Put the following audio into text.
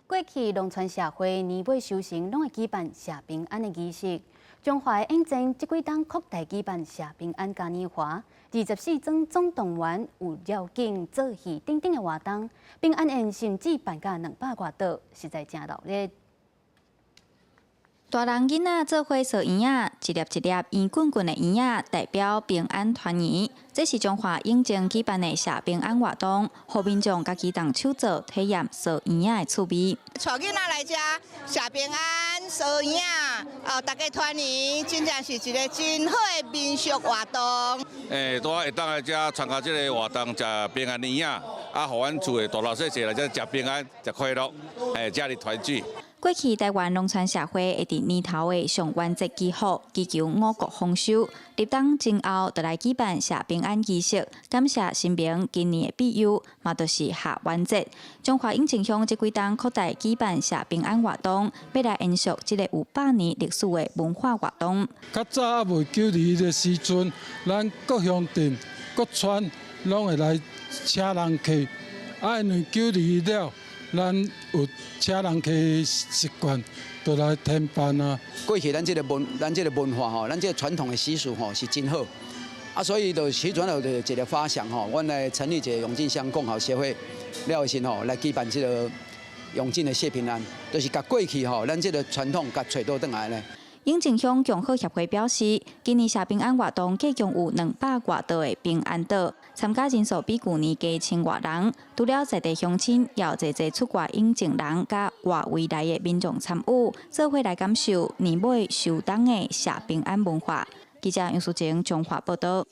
过去农村社会年尾修行拢会举办谢平安的仪式，中华应征这几档扩大举办谢平安嘉年华，24庄总动员有邀请做戏等等的活动，平安宴甚至办甲200多桌，实在真热烈。 大人囡仔做伙扫圆仔，一粒一粒圆滚滚的圆仔代表平安团圆。这是中华应征举办的谢平安活动，让民众家己动手做，体验扫圆仔的趣味。带囡仔来遮谢平安、扫圆仔，大家团圆，真正是一个真好的民俗活动。都会当来遮参加这个活动，食平安圆仔，互阮厝的大老细来遮食平安、食快乐，家里团聚。 过去台湾农村社会会伫年头的上元节之后，祈求五谷丰收。入冬前后，就来举办谢平安仪式，感谢新明今年的庇佑，嘛就是下元节。中华应征乡这几档扩大举办谢平安活动，要来延续这个有100年历史的文化活动。较早未92的时阵，咱各乡镇、各村拢会来请人客，因为92了。 咱有请人客习惯，就来添办啊。过去咱这个文化吼，咱这个传统的习俗吼是真好，所以就起转了就一个发想吼，阮来成立一个永靖乡共好协会，了时吼来举办这个永靖的谢平安，就是甲过去吼咱这个传统甲找倒转来咧。 应征乡共好协会表示，今年谢平安活动计共有200多桌的平安岛，参加人数比去年加1000多人。除了在地乡亲，也有侪出外应征人甲外围来的民众参与，做伙来感受年尾收冬的谢平安文化。记者杨淑晴综合报道。